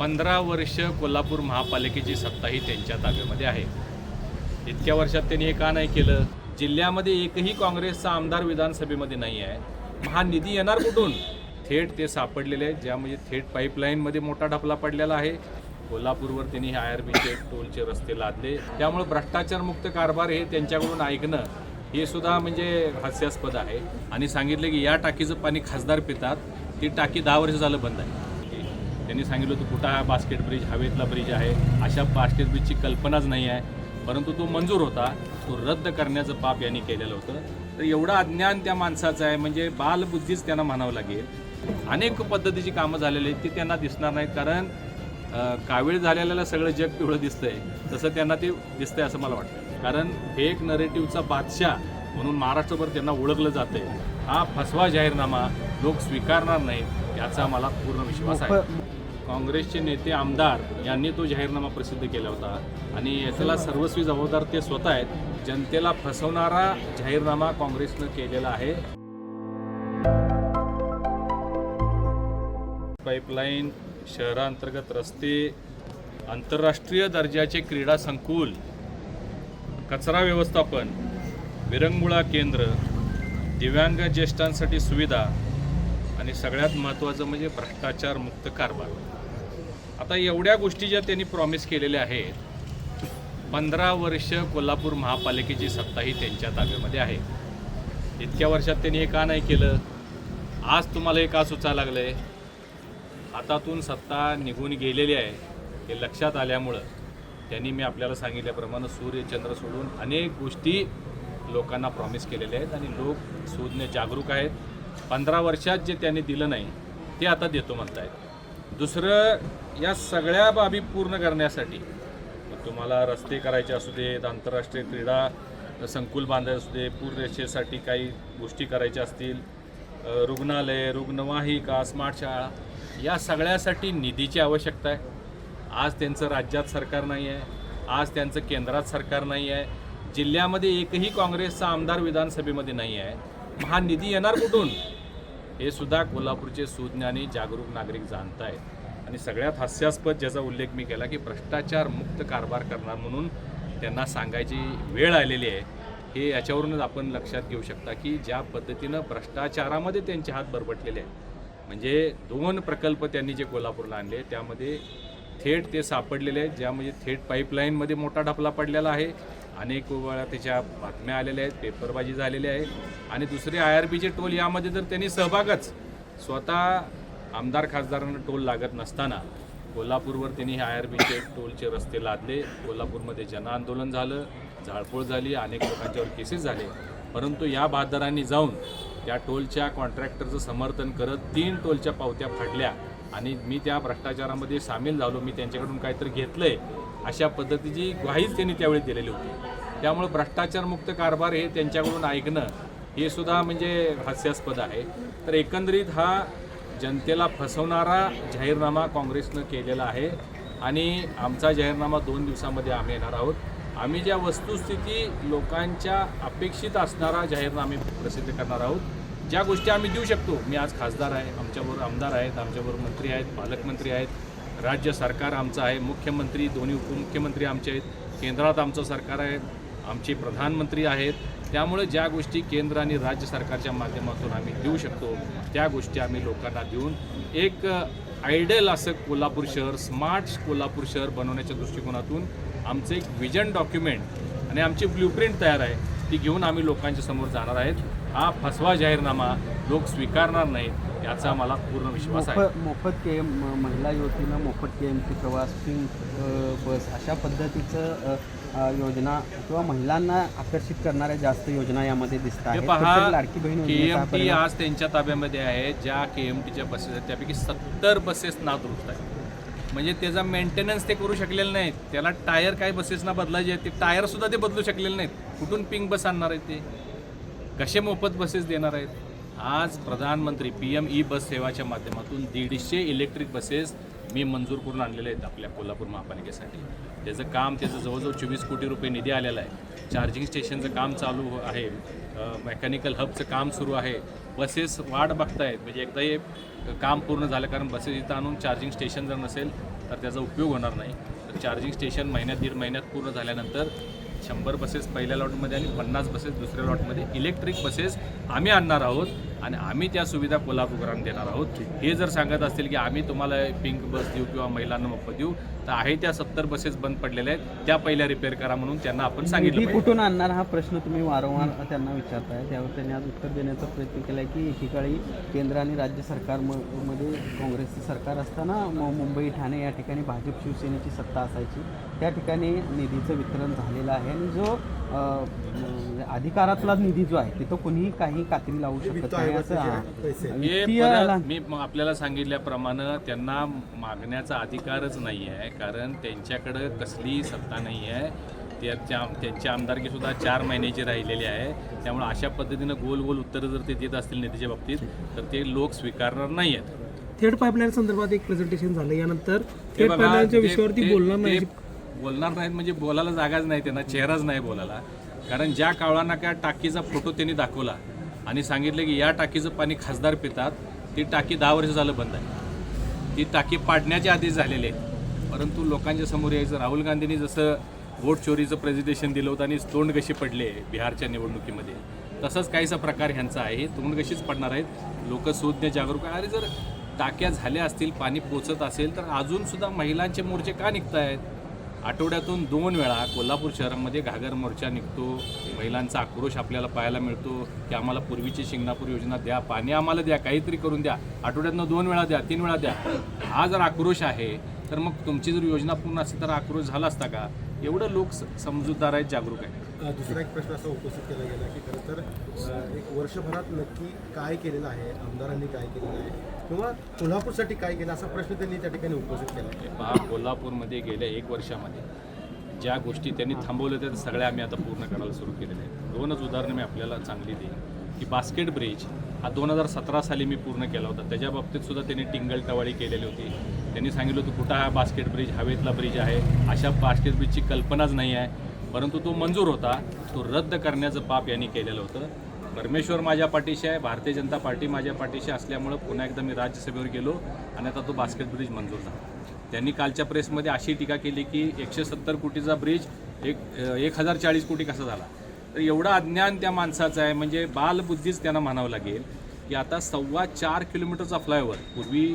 15 वर्ष कोल्हापूर महापालिकेची सत्ता ही त्यांच्या ताब्यामध्ये आहे. इतक्या वर्षात त्यांनी हे का नाही केलं? जिल्ह्यामध्ये एकही काँग्रेसचा आमदार विधानसभेमध्ये नाही आहे. हा निधी येणार कुठून? थेट ते सापडलेले आहेत, ज्यामध्ये थेट पाईपलाईनमध्ये मोठा ढपला पडलेला आहे. कोल्हापूरवर त्यांनी हे IRBचे टोलचे रस्ते लादले. त्यामुळे भ्रष्टाचारमुक्त कारभार हे त्यांच्याकडून ऐकणं हे सुद्धा म्हणजे हास्यास्पद आहे. आणि सांगितलं की या टाकीचं पाणी खासदार पितात, ती टाकी 10 वर्ष झालं बंद आहे. त्यांनी सांगितलं होतं कुठं हा बास्केट ब्रिज, हवेतला ब्रिज आहे, अशा बास्केट ब्रिजची कल्पनाच नाही आहे, परंतु तो मंजूर होता, तो रद्द करण्याचं पाप यांनी केलेलं होतं. तर एवढं अज्ञान त्या माणसाचं आहे, म्हणजे बालबुद्धीच त्यांना म्हणावं लागेल. अनेक पद्धतीची कामं झालेली आहेत ती त्यांना दिसणार नाहीत, कारण कावीळ झालेल्याला सगळं जग पिवळं दिसतंय, तसं त्यांना ते दिसतंय असं मला वाटतं. कारण फेक नरेटिव्हचा बादशाह म्हणून महाराष्ट्रभर त्यांना ओळखलं जातंय. हा फसवा जाहीरनामा लोक स्वीकारणार नाहीत याचा मला पूर्ण विश्वास आहे. काँग्रेसचे नेते आमदार यांनी तो जाहीरनामा प्रसिद्ध केला होता आणि याच्याला सर्वस्वी जबाबदार ते स्वतः आहेत. जनतेला फसवणारा जाहीरनामा काँग्रेसनं केलेला आहे. पाईपलाईन, शहरांतर्गत रस्ते, आंतरराष्ट्रीय दर्जाचे क्रीडा संकुल, कचरा व्यवस्थापन, विरंगुळा केंद्र, दिव्यांग ज्येष्ठांसाठी सुविधा आणि सगळ्यात महत्त्वाचं म्हणजे भ्रष्टाचार मुक्त कारभार. आता एवढ्या गोष्टी ज्या त्यांनी प्रॉमिस केलेल्या आहेत, 15 वर्ष कोल्हापूर महापालिकेची सत्ता ही त्यांच्या ताब्यामध्ये आहे. इतक्या वर्षात त्यांनी हे का नाही केलं? आज तुम्हाला हे का सुचायला लागलं आहे? हातातून सत्ता निघून गेलेली आहे हे लक्षात आल्यामुळं त्यांनी मी आपल्याला सांगितल्याप्रमाणे सूर्य चंद्र सोडून अनेक गोष्टी लोकांना प्रॉमिस केलेल्या आहेत आणि लोक सुज्ञ जागरूक आहेत. 15 वर्षात जे त्यांनी दिलं नाही ते आता देतो म्हणतायत. दुसरं, या सगळ्या बाबी पूर्ण करण्यासाठी तुम्हाला रस्ते करायचे असू देत, आंतरराष्ट्रीय क्रीडा संकुल बांधायचे असू दे, पूररेषेसाठी काही गोष्टी करायच्या असतील, रुग्णालय, रुग्णवाहिका, स्मार्ट शाळा, या सगळ्यासाठी निधीची आवश्यकता आहे. आज त्यांचं राज्यात सरकार नाही आहे, आज त्यांचं केंद्रात सरकार नाही आहे, जिल्ह्यामध्ये एकही काँग्रेसचा आमदार विधानसभेमध्ये नाही आहे. हा निधी येणार कुठून? हे सुद्धा कोल्हापूरचे सुज्ञ आणि जागरूक नागरिक जाणत आहेत. आणि सगळ्यात हास्यास्पद ज्याचा उल्लेख मी केला की भ्रष्टाचार मुक्त कारभार करणार म्हणून त्यांना सांगायची वेळ आलेली आहे. हे याच्यावरूनच आपण लक्षात घेऊ शकता की ज्या पद्धतीनं भ्रष्टाचारामध्ये त्यांचे हात बरबटलेले आहेत. म्हणजे 2 प्रकल्प त्यांनी जे कोल्हापूरला आणले त्यामध्ये थेट ते सापडलेले आहेत, ज्यामध्ये थेट पाईपलाईनमध्ये मोठा ढपला पडलेला आहे. अनेक वेळा त्याच्या बातम्या आलेल्या आहेत, पेपरबाजी झालेली आहे. आणि दुसरे IRBचे टोल, यामध्ये तर त्यांनी सहभागच, स्वतः आमदार खासदारांना टोल लागत नसताना कोल्हापूरवर त्यांनी हे IRBचे टोलचे रस्ते लादले. कोल्हापूरमध्ये जनआंदोलन झालं, जाळपोळ झाली, अनेक लोकांच्यावर केसेस झाले. परंतु या बहादरांनी जाऊन त्या टोलच्या कॉन्ट्रॅक्टरचं समर्थन करत 3 टोलच्या पावत्या फाडल्या आणि मी त्या भ्रष्टाचारामध्ये सामील झालो, मी त्यांच्याकडून काहीतरी घेतलं आहे, अशा पद्धतीची ग्वाहीच त्यांनी त्यावेळी दिलेली होती. त्यामुळे भ्रष्टाचारमुक्त कारभार हे त्यांच्याकडून ऐकणं हे सुद्धा म्हणजे हास्यास्पद आहे. तर एकंदरीत हा जनतेला फसवणारा जाहीरनामा काँग्रेसनं केलेला आहे आणि आमचा जाहीरनामा 2 दिवसामध्ये आम्ही येणार आहोत. आम्ही ज्या वस्तुस्थिती लोकांच्या अपेक्षित असणारा जाहीरनामे प्रसिद्ध करणार आहोत. ज्या गोष्टी आम्ही देऊ शकतो, मी आज खासदार आहे, आमच्याबरोबर आमदार आहेत, आमच्याबरोबर मंत्री आहेत, पालकमंत्री आहेत, राज्य सरकार आमचं आहे, मुख्यमंत्री, दोन्ही उपमुख्यमंत्री आमचे आहेत, केंद्रात आमचं सरकार आहे, आमचे प्रधानमंत्री आहेत. त्यामुळे ज्या गोष्टी केंद्र आणि राज्य सरकारच्या माध्यमातून आम्ही देऊ शकतो त्या गोष्टी आम्ही लोकांना देऊन एक आयडियल असं कोल्हापूर शहर, स्मार्ट कोल्हापूर शहर बनवण्याच्या दृष्टिकोनातून आमचं एक विजन डॉक्युमेंट आणि आमची ब्ल्यूप्रिंट तयार आहे, ती घेऊन आम्ही लोकांच्या समोर जाणार आहेत. हा फसवा जाहीरनामा लोक स्वीकारणार नाहीत याचा मला पूर्ण विश्वास आहे. मोफत महिला युवतीनं मोफत KMT प्रवास, पिंक बस, अशा पद्धतीचं योजना किंवा महिलांना आकर्षित करणाऱ्या जास्त योजना यामध्ये दिसतात. पहा, लाडकी बहीण KMT आज त्यांच्या ताब्यामध्ये आहे. ज्या KMTच्या बसेस आहेत त्यापैकी 70 बसेस नादुरुस्त आहेत. म्हणजे त्याचा मेंटेनन्स ते करू शकलेले नाहीत. त्याला टायर काही बसेसना बदलायचे आहेत, ते टायरसुद्धा ते बदलू शकलेले नाहीत. कुठून पिंक बस आणणार आहेत? ते कसे मोफत बसेस देणार आहेत? आज प्रधानमंत्री PM बस सेवाच्या माध्यमातून 150 इलेक्ट्रिक बसेस मी मंजूर करून आणलेले आहेत आपल्या कोल्हापूर महापालिकेसाठी. त्याचं काम, त्याचं जवळजवळ 24 कोटी रुपये निधी आलेला आहे. चार्जिंग स्टेशनचं काम चालू आहे, मेकॅनिकल हबचं काम सुरू आहे. बसेस वाट बघतायत. म्हणजे एकदा हे काम पूर्ण झालं, कारण बसेस इथं आणून चार्जिंग स्टेशन जर नसेल तर त्याचा उपयोग होणार नाही. तर चार्जिंग स्टेशन महिन्यात 1.5 महिन्यात पूर्ण झाल्यानंतर 100 बसेस पहिल्या लॉटमध्ये आणि 50 बसेस दुसऱ्या लॉटमध्ये इलेक्ट्रिक बसेस आम्ही आणणार आहोत आणि आम्ही त्या सुविधा कोल्हापूरकरांना देणार आहोत. हे जर सांगत असतील की आम्ही तुम्हाला पिंक बस देऊ किंवा महिलांना मोफत देऊ, तर आहे त्या 70 बसेस बंद पडलेल्या आहेत, त्या पहिल्या रिपेअर करा म्हणून त्यांना आपण सांगितलं निधी पाहिजे. कुठून आणणार हा प्रश्न तुम्ही वारंवार त्यांना विचारताय. त्यावर त्यांनी आज उत्तर देण्याचा प्रयत्न केला आहे की एकेकाळी केंद्र आणि राज्य सरकारमध्ये काँग्रेसचं सरकार असताना मुंबई ठाणे या ठिकाणी भाजप शिवसेनेची सत्ता असायची, त्या ठिकाणी निधीचं वितरण झालेलं आहे आणि जो अधिकारातला निधी जो आहे तिथं कोणीही काही कात्री लावू शकत नाही असं हे परत मी आपल्याला सांगितल्याप्रमाणे त्यांना मागण्याचा अधिकारच नाही आहे, कारण त्यांच्याकडं कसलीही सत्ता नाही आहे. त्यांची आमदारकीसुद्धा 4 महिन्याची राहिलेली आहे. त्यामुळे अशा पद्धतीनं गोल गोल उत्तरं जर ते देत असतील निधीच्या बाबतीत तर ते लोक स्वीकारणार नाही आहेत. थेट पाईपलाईन संदर्भात एक प्रेझेंटेशन झालं, यानंतर थेट पाईपलाईनच्या विषयावरती बोलणार नाही. बोलणार नाहीत म्हणजे बोलायला जागाच नाही, त्यांना चेहराच नाही बोलायला. कारण ज्या कावळांना काय टाकीचा फोटो त्यांनी दाखवला आणि सांगितलं की या टाकीचं पाणी खासदार पितात, ती टाकी 10 वर्ष झालं बंद आहे. ती टाकी पाडण्याच्या आधीच झालेली आहे, परंतु लोकांच्या समोर यायचं. राहुल गांधींनी जसं वोट चोरीचं प्रेझेंटेशन दिलं होतं आणि तोंड कशी पडले बिहारच्या निवडणुकीमध्ये, तसंच काहीसा प्रकार ह्यांचा आहे. तोंड कशीच पडणार आहेत. लोक सुज्ञ जागरूक आहे. अरे जर टाक्या झाल्या असतील, पाणी पोचत असेल तर अजूनसुद्धा महिलांचे मोर्चे का निघत आहेत? आठवड्यातून 2 वेळा कोल्हापूर शहरामध्ये घागर मोर्चा निघतो. महिलांचा आक्रोश आपल्याला पाहायला मिळतो की आम्हाला पूर्वीची शिंगणापूर योजना द्या, पाणी आम्हाला द्या, काहीतरी करून द्या. आठवड्यातनं 2 वेळा द्या, 3 वेळा द्या. हा जर आक्रोश आहे तर मग तुमची जर योजना पूर्ण असती तर आक्रोश झाला असता का? एवढं लोक समजूतदार आहेत, जागरूक आहेत. दुसरा एक प्रश्न असा उपस्थित केला गेला की खरं तर एक वर्षभरात नक्की काय केलेलं आहे, आमदारांनी काय केलेलं आहे किंवा कोल्हापूरसाठी काय केलं, असा प्रश्न त्यांनी त्या ठिकाणी उपस्थित केला आहे. पहा, कोल्हापूरमध्ये गेल्या 1 वर्षामध्ये ज्या गोष्टी त्यांनी थांबवल्या त्या सगळ्या आम्ही आता पूर्ण करायला सुरू केलेल्या आहेत. 2च उदाहरणं मी आपल्याला चांगली देईन की बास्केट ब्रिज हा 2017 साली मी पूर्ण केला होता. त्याच्या बाबतीत सुद्धा त्यांनी टिंगलटवाळी केलेली होती. त्यांनी सांगितलं होतं कुठं हा बास्केट ब्रिज, हवेतला ब्रिज आहे, अशा बास्केट ब्रिजची कल्पनाच नाही आहे. परंतु तो मंजूर होता, तो रद्द करण्याचं पाप यांनी केलेलं होतं. परमेश्वर माझ्या पाठीशी आहे, भारतीय जनता पार्टी माझ्या पाठीशी असल्यामुळं पुन्हा एकदा मी राज्यसभेवर गेलो आणि आता तो बास्केट ब्रिज मंजूर झाला. त्यांनी कालच्या प्रेसमध्ये अशी टीका केली की 170 कोटीचा ब्रिज 1040 कोटी कसा झाला. तर एवढं अज्ञान त्या माणसाचं आहे, म्हणजे बालबुद्धीच त्यांना म्हणावं लागेल की आता 4.25 किलोमीटरचा फ्लायओव्हर, पूर्वी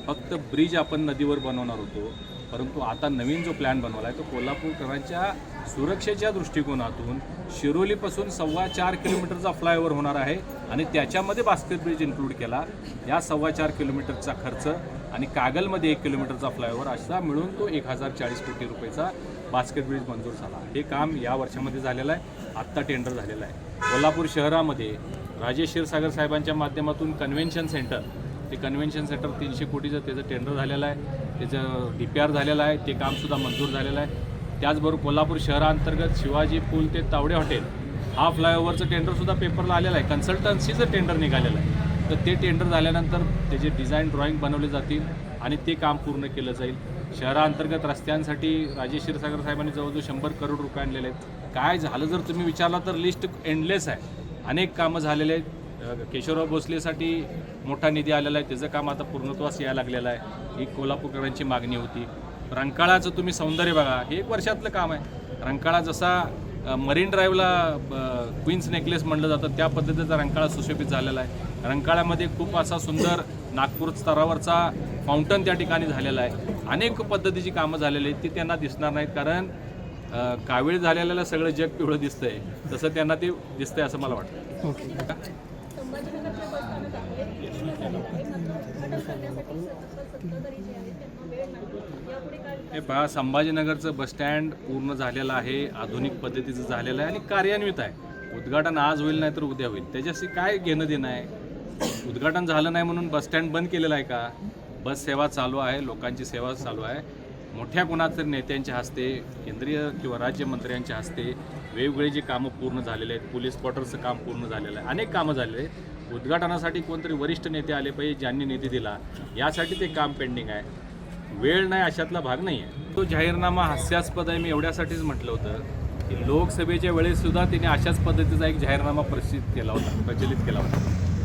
फक्त ब्रिज आपण नदीवर बनवणार होतो, परंतु आता नवीन जो प्लॅन बनवला आहे तो कोल्हापूरकरांच्या सुरक्षेच्या दृष्टिकोनातून शिरोलीपासून 4.25 किलोमीटरचा फ्लायओव्हर होणार आहे आणि त्याच्यामध्ये बास्केट ब्रिज इन्क्लूड केला. या 4.25 किलोमीटरचा खर्च आणि कागलमध्ये 1 किलोमीटरचा फ्लायओव्हर असा मिळून तो 1040 कोटी रुपयाचा बास्केट ब्रिज मंजूर झाला. हे काम या वर्षामध्ये झालेलं आहे, आत्ता टेंडर झालेलं आहे. कोल्हापूर शहरामध्ये राजेश क्षीरसागर साहेबांच्या माध्यमातून कन्व्हेन्शन सेंटर, ते कन्व्हेन्शन सेंटर 300 कोटीचं त्याचं टेंडर झालेलं आहे, त्याचं DPR झालेलं आहे, ते कामसुद्धा मंजूर झालेलं आहे. त्याचबरोबर कोल्हापूर शहराअंतर्गत शिवाजी पूल ते तावडे हॉटेल हा फ्लायओव्हरचं टेंडरसुद्धा पेपरला आलेलं आहे. कन्सल्टन्सीचं टेंडर निघालेलं आहे. तर ते टेंडर झाल्यानंतर त्याचे डिझाईन ड्रॉईंग बनवले जातील आणि ते काम पूर्ण केलं जाईल. शहराअंतर्गत रस्त्यांसाठी राजेश क्षीरसागर साहेबांनी जवळजवळ 100 करोड रुपये आणलेले आहेत. काय झालं जर तुम्ही विचारला तर लिस्ट एंडलेस आहे. अनेक कामं झालेले आहेत. केशवराव भोसलेसाठी मोठा निधी आलेला आहे, त्याचं काम आता पूर्णत्वास यायला लागलेलं आहे. ही कोल्हापूरकरांची मागणी होती. रंकाळाचं तुम्ही सौंदर्य बघा, हे 1 वर्षातलं काम आहे. रंकाळा जसा मरीन ड्राईव्हला क्वीन्स नेकलेस म्हणलं जातं त्या पद्धतीचा रंकाळा सुशोभित झालेला आहे. रंकाळ्यामध्ये खूप असा सुंदर नागपूर स्तरावरचा फाउंटन त्या ठिकाणी झालेला आहे. अनेक पद्धतीची कामं झालेली आहेत, ती त्यांना दिसणार नाहीत, कारण कावीळ झालेलं सगळं जग पिवळं दिसतंय, तसं त्यांना ते दिसतंय असं मला वाटतं. हे पहा, संभाजीनगरचं बसस्टँड पूर्ण झालेलं आहे, आधुनिक पद्धतीचं झालेलं आहे आणि कार्यान्वित आहे. उद्घाटन आज होईल नाही तर उद्या होईल, त्याच्याशी काय घेणं देणं आहे? उद्घाटन झालं नाही म्हणून बसस्टँड बंद केलेलं आहे का? बस सेवा चालू आहे, लोकांची सेवा चालू आहे. मोठ्या कोणातरी नेत्यांच्या हस्ते, केंद्रीय किंवा राज्यमंत्र्यांच्या हस्ते वेगवेगळी जी कामं पूर्ण झालेले आहेत. पोलीस क्वार्टरचं काम पूर्ण झालेलं आहे, अनेक कामं झालेले आहेत. उद्घाटनासाठी कोणतरी वरिष्ठ नेते आले पाहिजे, ज्यांनी निधी दिला, यासाठी ते काम पेंडिंग आहे. वेळ नाही अशातला भाग नाही आहे. तो जाहीरनामा हास्यास्पद आहे, मी एवढ्यासाठीच म्हटलं होतं की लोकसभेच्या वेळेससुद्धा तिने अशाच पद्धतीचा एक जाहीरनामा प्रचलित केला होता.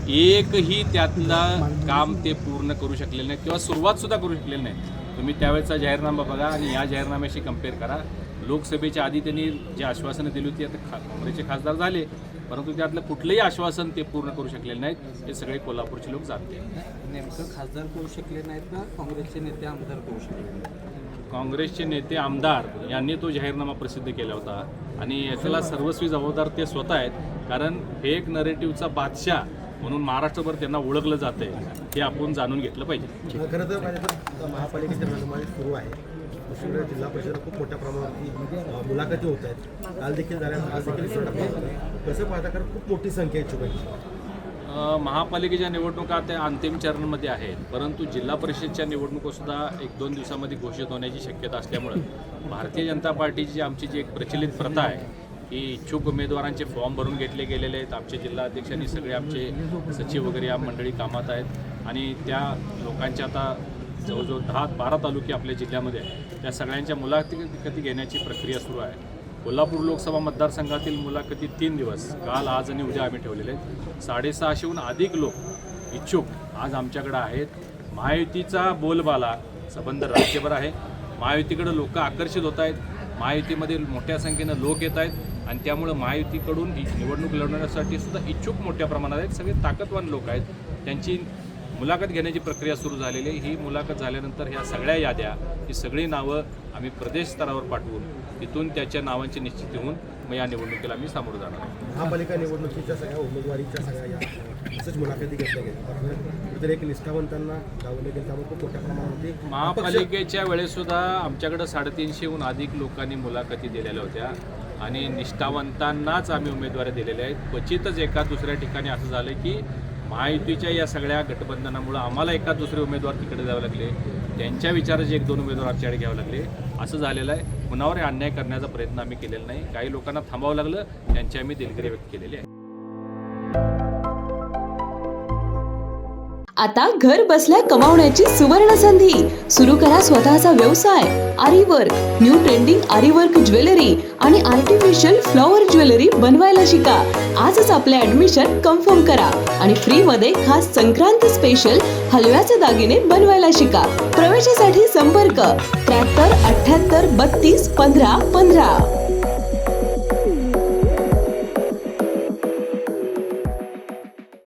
एकही त्यातला काम ते पूर्ण करू शकलेले नाहीत किंवा सुरुवातसुद्धा करू शकलेले नाहीत. तुम्ही त्यावेळेचा जाहीरनामा बघा आणि या जाहीरनाम्याशी कम्पेअर करा. लोकसभेच्या आधी त्यांनी जी आश्वासनं दिली होती, आता काँग्रेसचे खासदार झाले, परंतु त्यातलं कुठलंही आश्वासन ते पूर्ण करू शकलेले नाहीत. हे सगळे कोल्हापूरचे लोक जाणते. नेमकं खासदार करू शकले नाहीत ना काँग्रेसचे नेते आमदार करू शकले नाहीत? काँग्रेसचे नेते आमदार यांनी तो जाहीरनामा प्रसिद्ध केला होता आणि याच्याला सर्वस्वी जबाबदार ते स्वतः आहेत. कारण फेक नरेटिव्हचा बादशाह म्हणून महाराष्ट्रभर त्यांना ओळखलं जातं आहे, हे आपण जाणून घेतलं पाहिजे. खरं तर पाहिजे तर महापालिकेच्या रणधुमाळी सुरू आहे. दुसरीकडे जिल्हा परिषद खूप मोठ्या प्रमाणावरती मुलाखती होत आहेत. काल देखील झाल्या, आज देखील कसं पाहता, कारण खूप मोठी संख्या इच्छुकांची. महापालिकेच्या निवडणुका त्या अंतिम चरणमध्ये आहेत, परंतु जिल्हा परिषदच्या निवडणुकासुद्धा 1-2 दिवसामध्ये घोषित होण्याची शक्यता असल्यामुळं भारतीय जनता पार्टीची आमची जी एक प्रचलित प्रथा आहे की इच्छुक उमेदवारांचे फॉर्म भरून घेतले गेलेले आहेत. आमचे जिल्हाध्यक्षांनी सगळे आमचे सचिव वगैरे या मंडळी कामात आहेत आणि त्या लोकांच्या आता जवळजवळ 10-12 तालुके आपल्या जिल्ह्यामध्ये आहेत. त्या सगळ्यांच्या मुलाखती घेण्याची प्रक्रिया सुरू आहे. कोल्हापूर लोकसभा मतदारसंघातील मुलाखती 3 दिवस, काल, आज आणि उद्या आम्ही ठेवलेले आहेत. 650हून अधिक लोक इच्छुक आज आमच्याकडे आहेत. महायुतीचा बोलबाला संबंध राज्यभर आहे. महायुतीकडे लोक आकर्षित होत आहेत. महायुतीमध्ये मोठ्या संख्येनं लोक येत आहेत आणि त्यामुळं महायुतीकडून निवडणूक लढवण्यासाठी सुद्धा इच्छुक मोठ्या प्रमाणात आहेत. सगळे ताकदवान लोक आहेत. त्यांची मुलाखत घेण्याची प्रक्रिया सुरू झालेली आहे. ही मुलाखत झाल्यानंतर ह्या सगळ्या याद्या, ही सगळी नावं आम्ही प्रदेश स्तरावर पाठवून तिथून त्याच्या नावांची निश्चिती होऊन मग या निवडणुकीला आम्ही सामोरं जाणार आहोत. महापालिका निवडणुकीच्या सगळ्या उमेदवारीच्या सगळ्या या असंच मुलाखती घेतल्या गेल्या, तर एक निष्ठावंतांना डावले गेले, त्यामुळे खूप मोठ्या प्रमाणावरती महापालिकेच्या वेळेसुद्धा आमच्याकडं 350हून अधिक लोकांनी मुलाखती दिलेल्या होत्या आणि निष्ठावंतांनाच आम्ही उमेदवारी दिलेल्या आहेत. क्वचितच एका दुसऱ्या ठिकाणी असं झालं की महायुतीच्या या सगळ्या गठबंधनामुळं आम्हाला एका दुसरे उमेदवार तिकडे द्यावे लागले, त्यांच्या विचाराचे 1-2 उमेदवार आमच्याकडे घ्यावे लागले. असं झालेलं आहे. कुणावर अन्याय करण्याचा प्रयत्न आम्ही केलेला नाही. काही लोकांना थांबावं लागलं, त्यांची आम्ही दिलगिरी व्यक्त केलेली आहे. आता घर बसल्या कमावण्याची सुवर्ण संधी. सुरू करा स्वतःचा व्यवसाय. Aari work, new trending aari work jewellery आणि आर्टिफिशियल फ्लॉवर ज्वेलरी बनवायला शिका. आजच आपले ऍडमिशन कन्फर्म करा आणि फ्री मध्ये खास संक्रांत स्पेशल हलव्याचे दागिने बनवायला शिका. प्रवेशासाठी संपर्क 73 78 32 15 15.